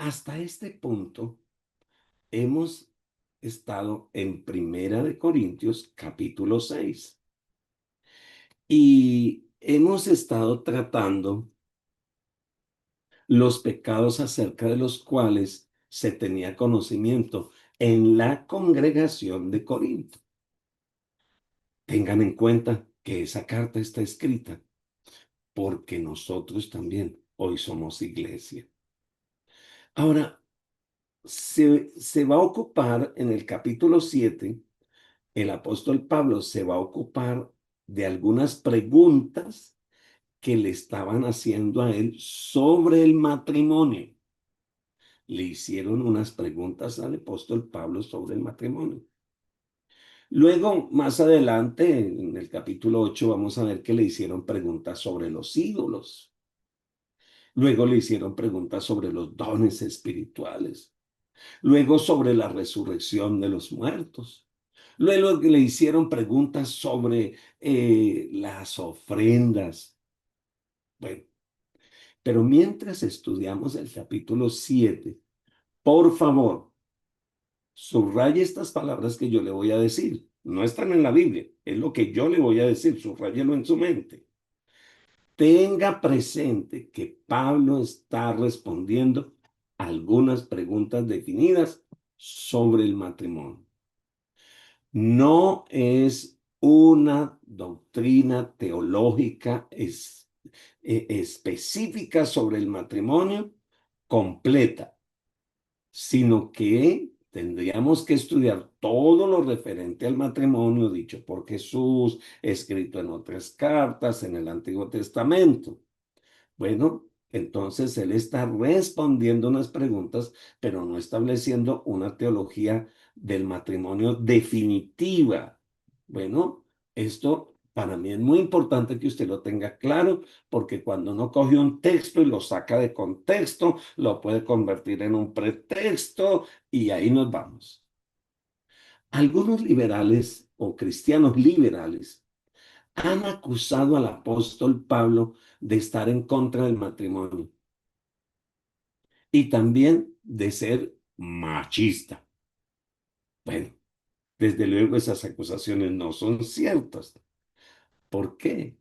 hasta este punto hemos estado en Primera de Corintios, capítulo 6, y hemos estado tratando los pecados acerca de los cuales se tenía conocimiento en la congregación de Corinto. Tengan en cuenta que esa carta está escrita porque nosotros también hoy somos iglesia. Ahora, se va a ocupar en el capítulo 7, el apóstol Pablo se va a ocupar de algunas preguntas que le estaban haciendo a él sobre el matrimonio. Le hicieron unas preguntas al apóstol Pablo sobre el matrimonio. Luego, más adelante, en el capítulo 8, vamos a ver que le hicieron preguntas sobre los ídolos. Luego le hicieron preguntas sobre los dones espirituales. Luego sobre la resurrección de los muertos. Luego le hicieron preguntas sobre las ofrendas. Bueno, pero mientras estudiamos el capítulo 7, por favor, subraye estas palabras que yo le voy a decir. No están en la Biblia, es lo que yo le voy a decir, subráyelo en su mente. Tenga presente que Pablo está respondiendo algunas preguntas definidas sobre el matrimonio. No es una doctrina teológica específica sobre el matrimonio completa, sino que tendríamos que estudiar todo lo referente al matrimonio dicho por Jesús, escrito en otras cartas en el Antiguo Testamento. Bueno, entonces él está respondiendo unas preguntas, pero no estableciendo una teología del matrimonio definitiva. Bueno, esto para mí es muy importante que usted lo tenga claro, porque cuando uno coge un texto y lo saca de contexto, lo puede convertir en un pretexto y ahí nos vamos. Algunos liberales o cristianos liberales han acusado al apóstol Pablo de estar en contra del matrimonio y también de ser machista. Bueno, desde luego esas acusaciones no son ciertas. ¿Por qué?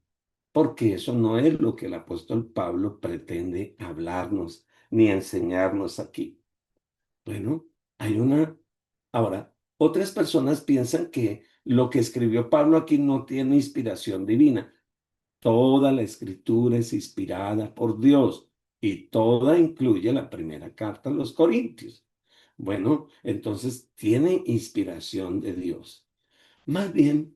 Porque eso no es lo que el apóstol Pablo pretende hablarnos ni enseñarnos aquí. Bueno, hay una... Ahora, otras personas piensan que lo que escribió Pablo aquí no tiene inspiración divina. Toda la escritura es inspirada por Dios y toda incluye la primera carta a los Corintios. Bueno, entonces tiene inspiración de Dios. Más bien,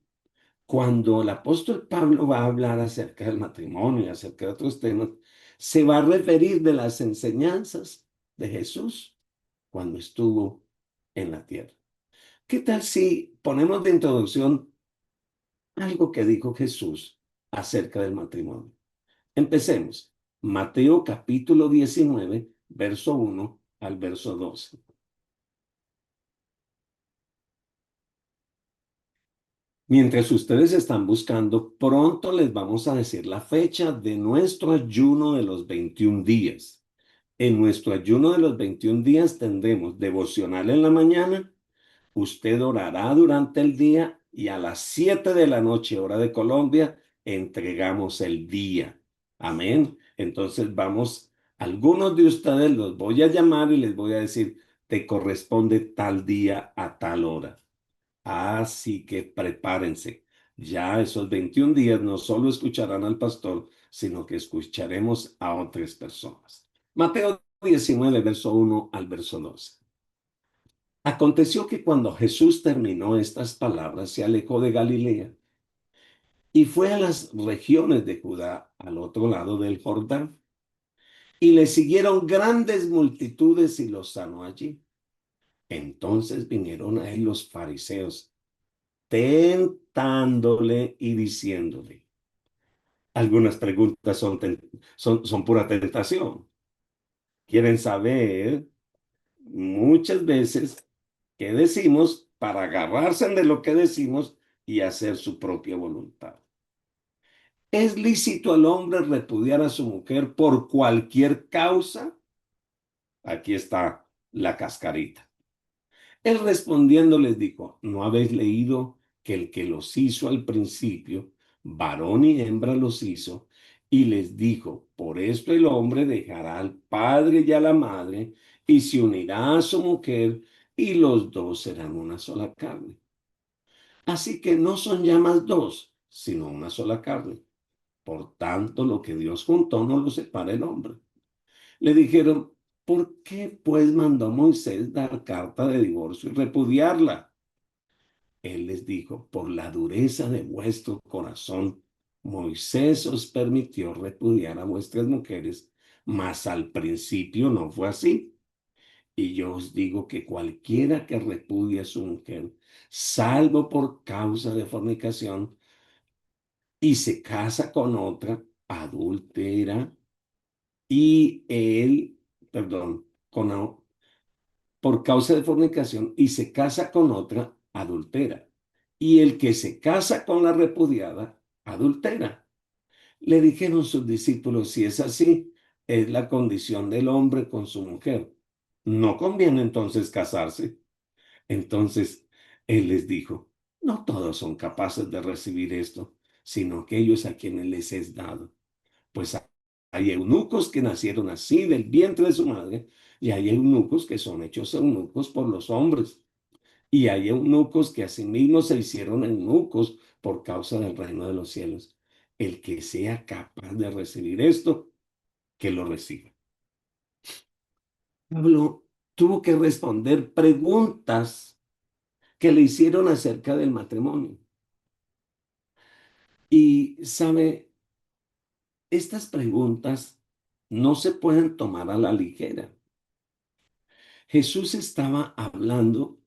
cuando el apóstol Pablo va a hablar acerca del matrimonio y acerca de otros temas, se va a referir de las enseñanzas de Jesús cuando estuvo en la tierra. ¿Qué tal si ponemos de introducción algo que dijo Jesús acerca del matrimonio? Empecemos. Mateo capítulo 19, verso 1 al verso 12. Mientras ustedes están buscando, pronto les vamos a decir la fecha de nuestro ayuno de los 21 días. En nuestro ayuno de los 21 días tendremos devocional en la mañana. Usted orará durante el día y a las 7 de la noche, hora de Colombia, entregamos el día. Amén. Entonces vamos, algunos de ustedes los voy a llamar y les voy a decir, te corresponde tal día a tal hora. Así que prepárense. Ya esos 21 días no solo escucharán al pastor, sino que escucharemos a otras personas. Mateo 19, verso 1 al verso 12. Aconteció que cuando Jesús terminó estas palabras, se alejó de Galilea y fue a las regiones de Judá, al otro lado del Jordán. Y le siguieron grandes multitudes y los sanó allí. Entonces vinieron a él los fariseos, tentándole y diciéndole. Algunas preguntas son pura tentación. Quieren saber muchas veces qué decimos para agarrarse de lo que decimos y hacer su propia voluntad. ¿Es lícito al hombre repudiar a su mujer por cualquier causa? Aquí está la cascarita. Él respondiendo les dijo, ¿no habéis leído que el que los hizo al principio, varón y hembra los hizo? Y les dijo, por esto el hombre dejará al padre y a la madre y se unirá a su mujer y los dos serán una sola carne. Así que no son ya más dos, sino una sola carne. Por tanto, lo que Dios juntó no lo separa el hombre. Le dijeron, ¿por qué pues mandó Moisés dar carta de divorcio y repudiarla? Él les dijo, por la dureza de vuestro corazón, Moisés os permitió repudiar a vuestras mujeres, mas al principio no fue así. Y yo os digo que cualquiera que repudie a su mujer, salvo por causa de fornicación, y se casa con otra, adúltera, y él, perdón, por causa de fornicación y se casa con otra, adultera. Y el que se casa con la repudiada, adultera. Le dijeron sus discípulos, si es así, es la condición del hombre con su mujer. No conviene entonces casarse. Entonces él les dijo, no todos son capaces de recibir esto, sino aquellos a quienes les es dado. Pues hay eunucos que nacieron así del vientre de su madre, y hay eunucos que son hechos eunucos por los hombres, y hay eunucos que asimismo se hicieron eunucos por causa del reino de los cielos. El que sea capaz de recibir esto, que lo reciba. Pablo tuvo que responder preguntas que le hicieron acerca del matrimonio. Y sabe, estas preguntas no se pueden tomar a la ligera. Jesús estaba hablando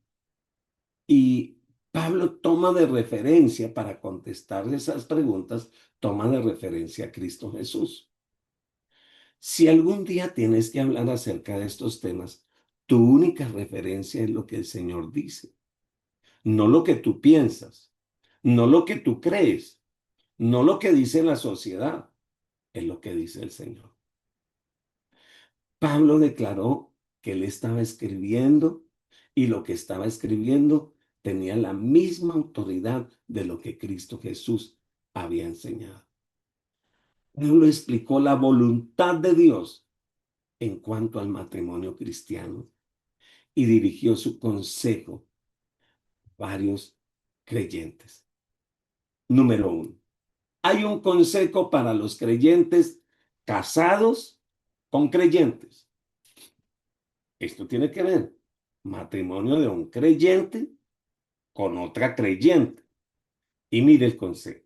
y Pablo toma de referencia para contestar esas preguntas, toma de referencia a Cristo Jesús. Si algún día tienes que hablar acerca de estos temas, tu única referencia es lo que el Señor dice, no lo que tú piensas, no lo que tú crees, no lo que dice la sociedad, es lo que dice el Señor. Pablo declaró que él estaba escribiendo y lo que estaba escribiendo tenía la misma autoridad de lo que Cristo Jesús había enseñado. Pablo explicó la voluntad de Dios en cuanto al matrimonio cristiano y dirigió su consejo a varios creyentes. Número uno, hay un consejo para los creyentes casados con creyentes. Esto tiene que ver matrimonio de un creyente con otra creyente. Y mire el consejo.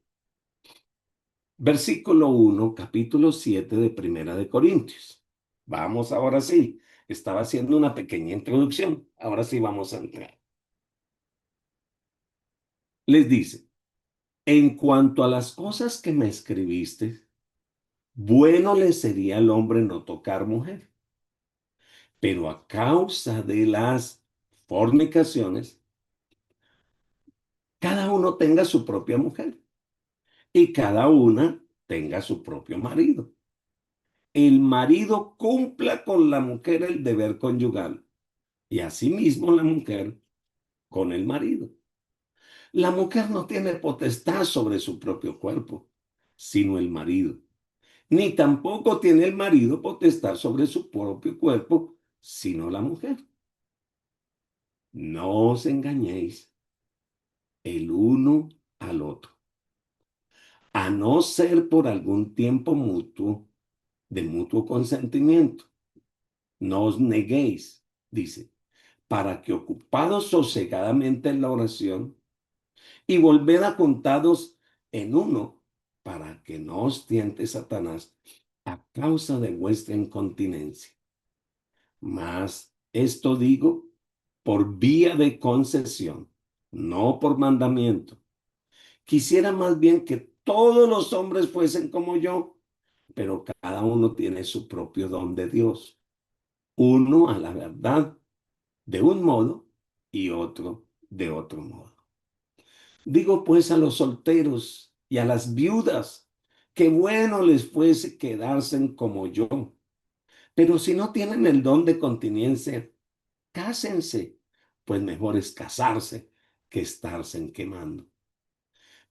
Versículo 1, capítulo 7 de Primera de Corintios. Vamos ahora sí. Estaba haciendo una pequeña introducción. Ahora sí vamos a entrar. Les dice, en cuanto a las cosas que me escribiste, bueno le sería al hombre no tocar mujer. Pero a causa de las fornicaciones, cada uno tenga su propia mujer y cada una tenga su propio marido. El marido cumpla con la mujer el deber conyugal y asimismo la mujer con el marido. La mujer no tiene potestad sobre su propio cuerpo, sino el marido. Ni tampoco tiene el marido potestad sobre su propio cuerpo, sino la mujer. No os engañéis el uno al otro, a no ser por algún tiempo mutuo, de mutuo consentimiento. No os neguéis, dice, para que ocupados sosegadamente en la oración y volved a juntados en uno, para que no os tiente Satanás a causa de vuestra incontinencia. Mas esto digo por vía de concesión, no por mandamiento. Quisiera más bien que todos los hombres fuesen como yo, pero cada uno tiene su propio don de Dios. Uno a la verdad de un modo y otro de otro modo. Digo pues a los solteros y a las viudas, que bueno les fuese quedarse como yo, Pero si no tienen el don de continencia, cásense, pues mejor es casarse que estarse en quemando.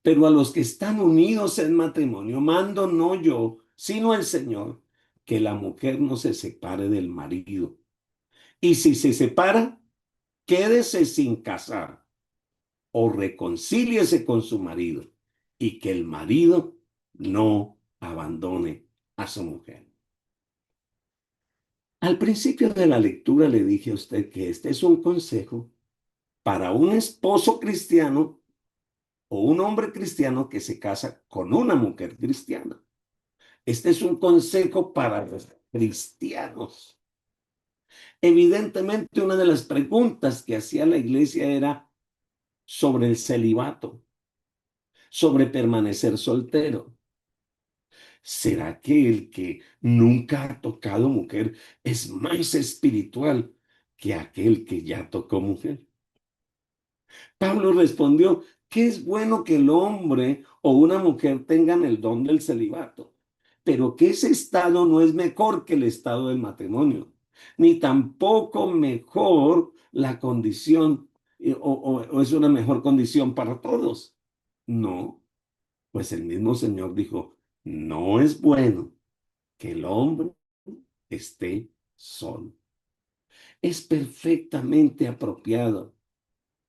Pero a los que están unidos en matrimonio, mando no yo, sino el Señor, que la mujer no se separe del marido. Y si se separa, quédese sin casar o reconcíliese con su marido y que el marido no abandone a su mujer. Al principio de la lectura le dije a usted que este es un consejo para un esposo cristiano o un hombre cristiano que se casa con una mujer cristiana. Este es un consejo para los cristianos. Evidentemente, una de las preguntas que hacía la iglesia era sobre el celibato, sobre permanecer soltero. ¿Será que el que nunca ha tocado mujer es más espiritual que aquel que ya tocó mujer? Pablo respondió que es bueno que el hombre o una mujer tengan el don del celibato, pero que ese estado no es mejor que el estado del matrimonio, ni tampoco mejor la condición o es una mejor condición para todos. No, pues el mismo Señor dijo, no es bueno que el hombre esté solo. Es perfectamente apropiado,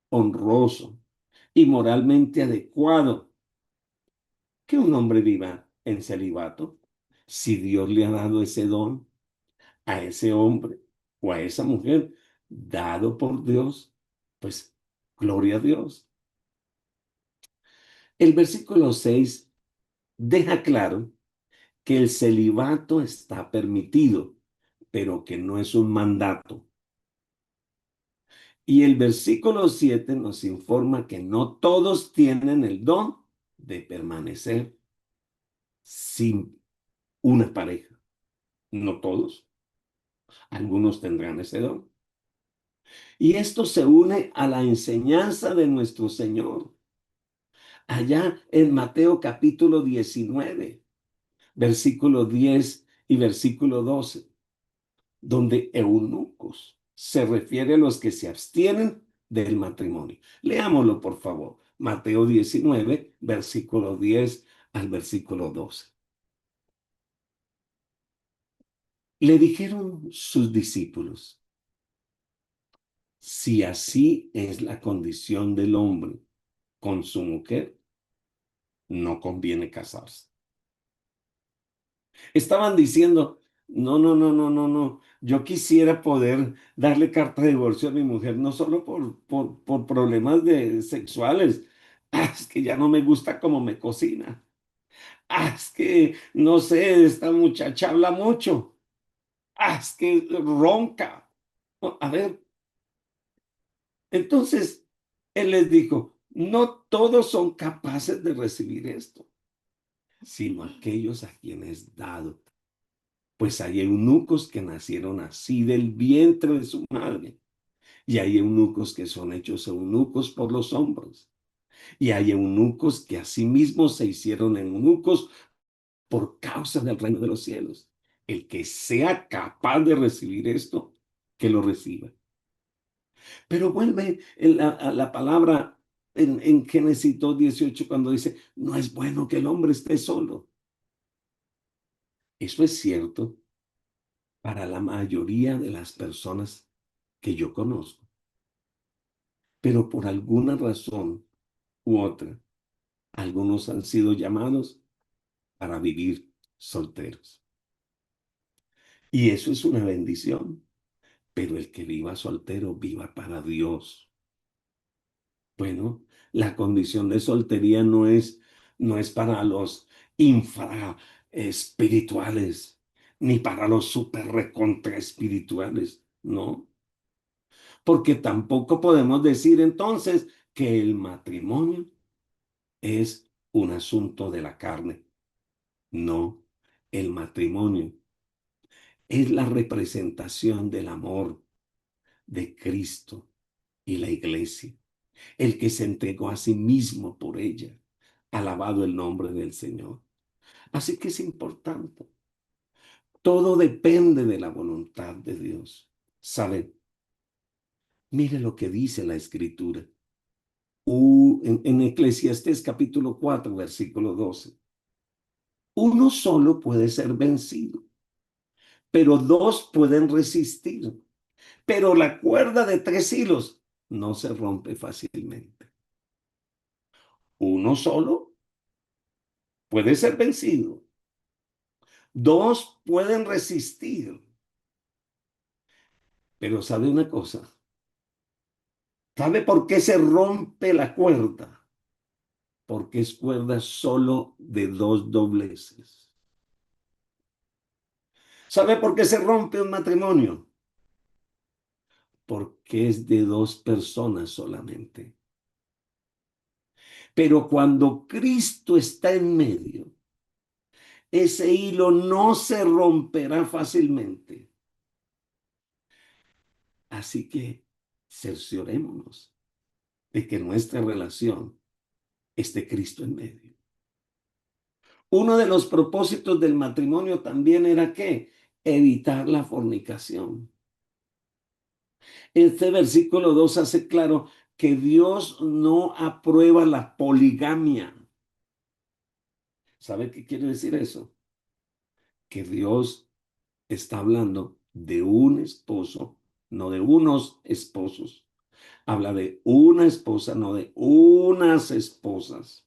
honroso y moralmente adecuado que un hombre viva en celibato si Dios le ha dado ese don a ese hombre o a esa mujer dado por Dios, pues gloria a Dios. El versículo 6 deja claro que el celibato está permitido, pero que no es un mandato. Y el versículo 7 nos informa que no todos tienen el don de permanecer sin una pareja. No todos, algunos tendrán ese don. Y esto se une a la enseñanza de nuestro Señor. Allá en Mateo capítulo 19, versículo 10 y versículo 12, donde eunucos se refiere a los que se abstienen del matrimonio. Leámoslo, por favor. Mateo 19, versículo 10 al versículo 12. Le dijeron sus discípulos, si así es la condición del hombre con su mujer, no conviene casarse. Estaban diciendo, no, no, no, no, no, no. Yo quisiera poder darle carta de divorcio a mi mujer, no solo por problemas sexuales. Es que ya no me gusta cómo me cocina. Es que, no sé, esta muchacha habla mucho. Es que ronca. A ver, entonces él les dijo, no todos son capaces de recibir esto, sino aquellos a quienes dado. Pues hay eunucos que nacieron así del vientre de su madre, y hay eunucos que son hechos eunucos por los hombres, y hay eunucos que asimismo se hicieron eunucos por causa del reino de los cielos. El que sea capaz de recibir esto, que lo reciba. Pero vuelve a la palabra en Génesis 2:18 cuando dice, no es bueno que el hombre esté solo. Eso es cierto para la mayoría de las personas que yo conozco, pero por alguna razón u otra, algunos han sido llamados para vivir solteros. Y eso es una bendición, pero el que viva soltero, viva para Dios. Bueno, la condición de soltería no es para los infra espirituales, ni para los super recontra espirituales, no. Porque tampoco podemos decir entonces que el matrimonio es un asunto de la carne. No, el matrimonio es la representación del amor de Cristo y la iglesia, el que se entregó a sí mismo por ella. Alabado el nombre del Señor. Así que es importante. Todo depende de la voluntad de Dios. ¿Sabe? Mire lo que dice la Escritura. En Eclesiastés capítulo 4, versículo 12. Uno solo puede ser vencido, pero dos pueden resistir. Pero la cuerda de 3 hilos no se rompe fácilmente. Uno solo puede ser vencido. Dos pueden resistir. Pero ¿sabe una cosa? ¿Sabe por qué se rompe la cuerda? Porque es cuerda solo de 2 dobleces. ¿Sabe por qué se rompe un matrimonio? Porque es de 2 personas solamente. Pero cuando Cristo está en medio, ese hilo no se romperá fácilmente. Así que cerciorémonos de que nuestra relación esté Cristo en medio. Uno de los propósitos del matrimonio también era ¿qué? Evitar la fornicación. Este versículo 2 hace claro que Dios no aprueba la poligamia. ¿Sabe qué quiere decir eso? Que Dios está hablando de un esposo, no de unos esposos. Habla de una esposa, no de unas esposas.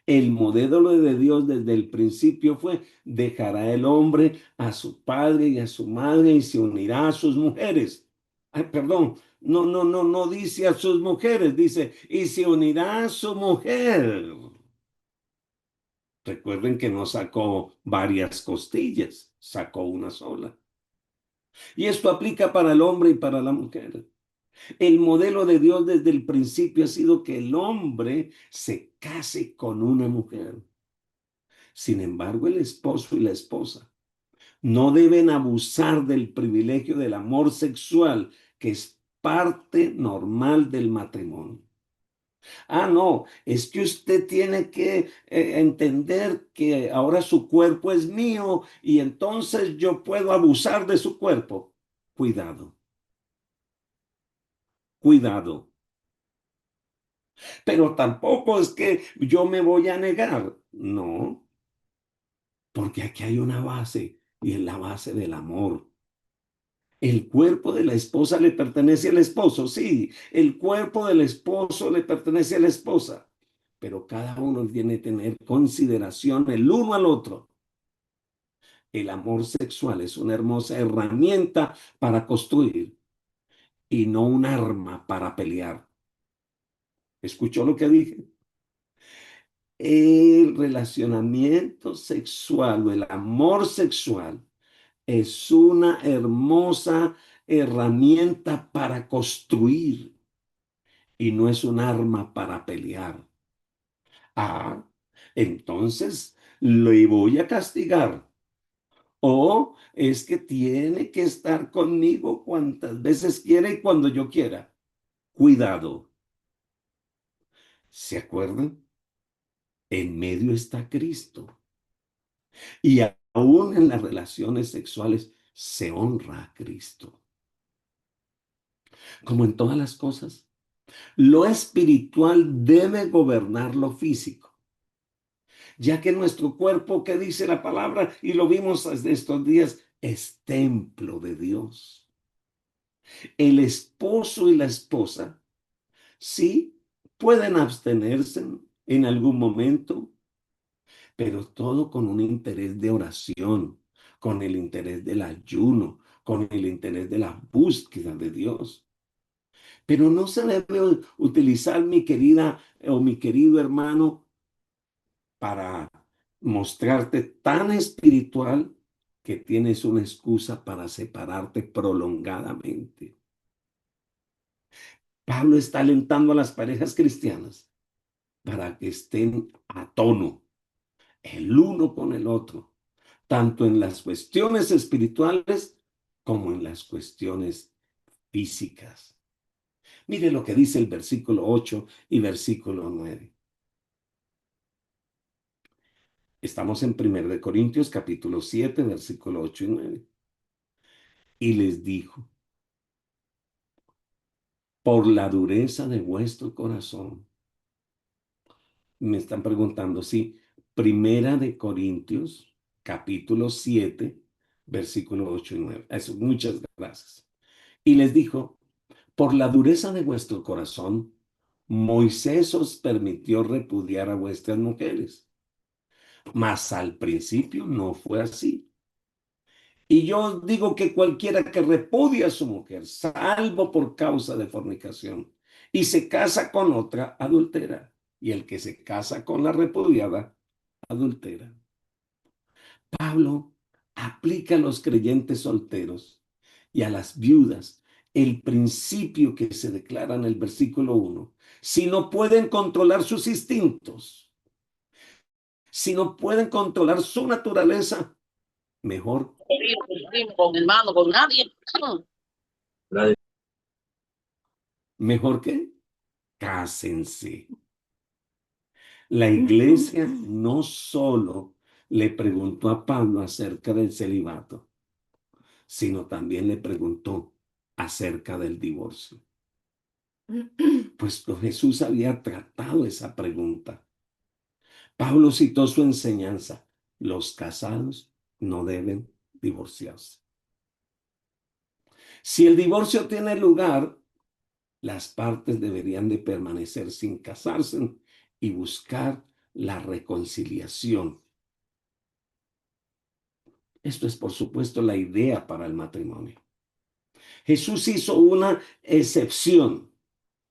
El modelo de Dios desde el principio fue: dejará el hombre a su padre y a su madre y se unirá a sus mujeres. Ay, perdón, no dice a sus mujeres, dice, y se unirá a su mujer. Recuerden que no sacó varias costillas, sacó una sola. Y esto aplica para el hombre y para la mujer. El modelo de Dios desde el principio ha sido que el hombre se case con una mujer. Sin embargo, el esposo y la esposa no deben abusar del privilegio del amor sexual, que es parte normal del matrimonio. Ah, no, es que usted tiene que entender que ahora su cuerpo es mío y entonces yo puedo abusar de su cuerpo. Cuidado, cuidado. Pero tampoco es que yo me voy a negar. No, porque aquí hay una base y es la base del amor. El cuerpo de la esposa le pertenece al esposo, sí, el cuerpo del esposo le pertenece a la esposa, pero cada uno tiene que tener consideración el uno al otro. El amor sexual es una hermosa herramienta para construir y no un arma para pelear. ¿Escuchó lo que dije? El relacionamiento sexual o el amor sexual es una hermosa herramienta para construir y no es un arma para pelear. Ah, entonces le voy a castigar. O es que tiene que estar conmigo cuantas veces quiera y cuando yo quiera. Cuidado. ¿Se acuerdan? En medio está Cristo. Y aún en las relaciones sexuales se honra a Cristo. Como en todas las cosas, lo espiritual debe gobernar lo físico, ya que nuestro cuerpo, que dice la palabra, y lo vimos desde estos días, es templo de Dios. El esposo y la esposa, sí, pueden abstenerse en algún momento, pero todo con un interés de oración, con el interés del ayuno, con el interés de la búsqueda de Dios. Pero no se debe utilizar, mi querida o mi querido hermano, para mostrarte tan espiritual que tienes una excusa para separarte prolongadamente. Pablo está alentando a las parejas cristianas para que estén a tono, el uno con el otro, tanto en las cuestiones espirituales como en las cuestiones físicas. Mire lo que dice el versículo 8 y versículo 9. Estamos en 1 Corintios capítulo 7, versículo 8 y 9. Y les dijo, por la dureza de vuestro corazón. Me están preguntando si 1 Corintios capítulo 7, versículo 8 y 9. Eso, muchas gracias. Y les dijo, por la dureza de vuestro corazón, Moisés os permitió repudiar a vuestras mujeres, mas al principio no fue así. Y yo os digo que cualquiera que repudia a su mujer, salvo por causa de fornicación, y se casa con otra, adultera. Y el que se casa con la repudiada, adultera. Pablo aplica a los creyentes solteros y a las viudas el principio que se declara en el versículo 1. Si no pueden controlar sus instintos, si no pueden controlar su naturaleza, mejor, con hermano, con nadie. mejor que cásense. La iglesia no solo le preguntó a Pablo acerca del celibato, sino también le preguntó acerca del divorcio. Pues Jesús había tratado esa pregunta. Pablo citó su enseñanza. Los casados no deben divorciarse. Si el divorcio tiene lugar, las partes deberían de permanecer sin casarse y buscar la reconciliación. Esto es, por supuesto, la idea para el matrimonio. Jesús hizo una excepción.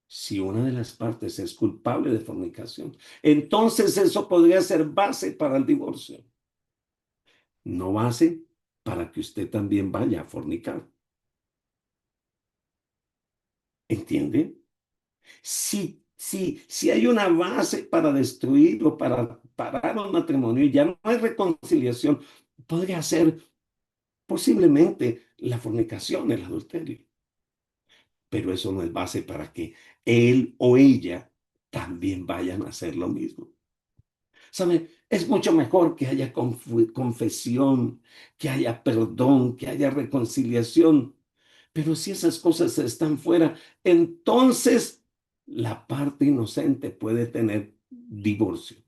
Si una de las partes es culpable de fornicación, entonces eso podría ser base para el divorcio. No base para que usted también vaya a fornicar. ¿Entiende? Si hay una base para destruirlo, para parar un matrimonio y ya no hay reconciliación, podría ser posiblemente la fornicación, el adulterio. Pero eso no es base para que él o ella también vayan a hacer lo mismo. ¿Sabe? Es mucho mejor que haya confesión, que haya perdón, que haya reconciliación. Pero si esas cosas están fuera, entonces la parte inocente puede tener divorcio.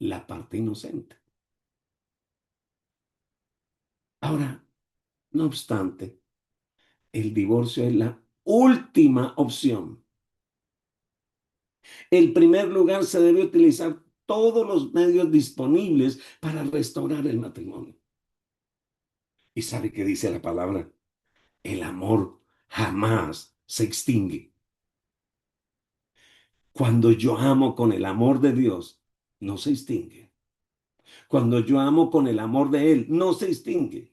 La parte inocente. Ahora, no obstante, el divorcio es la última opción. En primer lugar, se debe utilizar todos los medios disponibles para restaurar el matrimonio. ¿Y sabe qué dice la palabra? El amor jamás se extingue. Cuando yo amo con el amor de Dios, no se extingue. Cuando yo amo con el amor de Él, no se extingue.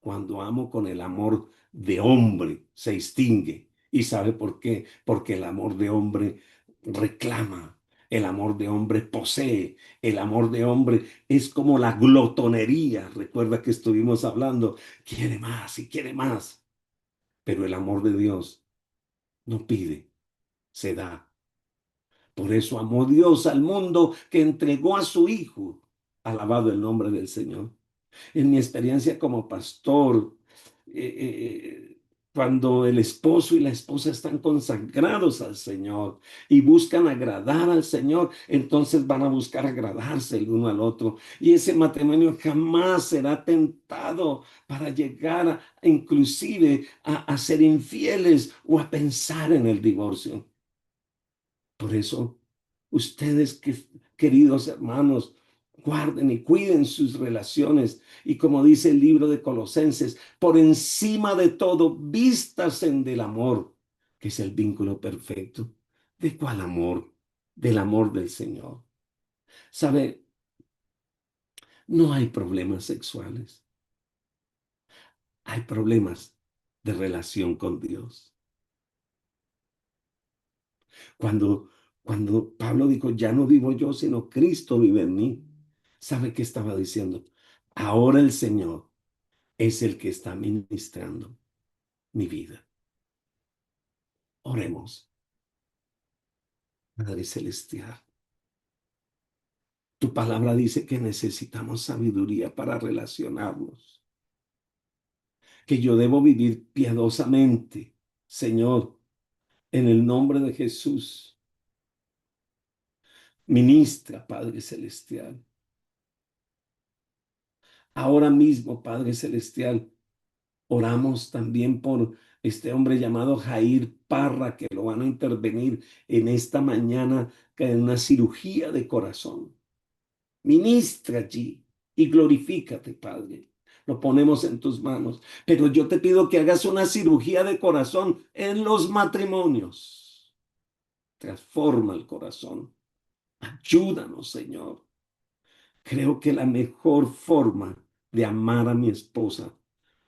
Cuando amo con el amor de hombre, se extingue. ¿Y sabe por qué? Porque el amor de hombre reclama, el amor de hombre posee, el amor de hombre es como la glotonería. Recuerda que estuvimos hablando, quiere más y quiere más. Pero el amor de Dios no pide, se da. Por eso amó Dios al mundo que entregó a su Hijo. Alabado el nombre del Señor. En mi experiencia como pastor, eh, eh, cuando el esposo y la esposa están consagrados al Señor y buscan agradar al Señor, entonces van a buscar agradarse el uno al otro. Y ese matrimonio jamás será tentado para llegar inclusive a ser infieles o a pensar en el divorcio. Por eso, ustedes, queridos hermanos, guarden y cuiden sus relaciones. Y como dice el libro de Colosenses, por encima de todo, vístasen del amor, que es el vínculo perfecto. ¿De cuál amor? Del amor del Señor. ¿Sabe? No hay problemas sexuales. Hay problemas de relación con Dios. Cuando, cuando Pablo dijo, ya no vivo yo, sino Cristo vive en mí. ¿Sabe qué estaba diciendo? Ahora el Señor es el que está ministrando mi vida. Oremos. Padre Celestial, Tu palabra dice que necesitamos sabiduría para relacionarnos, que yo debo vivir piadosamente, Señor, en el nombre de Jesús. Ministra, Padre Celestial. Ahora mismo, Padre Celestial, oramos también por este hombre llamado Jair Parra, que lo van a intervenir en esta mañana, que es una cirugía de corazón. Ministra allí y glorifícate, Padre. Lo ponemos en tus manos. Pero yo te pido que hagas una cirugía de corazón en los matrimonios. Transforma el corazón. Ayúdanos, Señor. Creo que la mejor forma de amar a mi esposa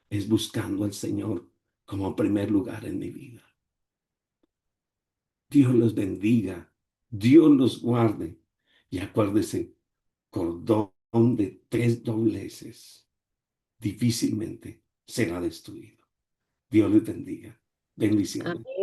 es buscando al Señor como primer lugar en mi vida. Dios los bendiga, Dios los guarde y acuérdese, cordón de tres dobleces difícilmente será destruido. Dios les bendiga. Bendiciones.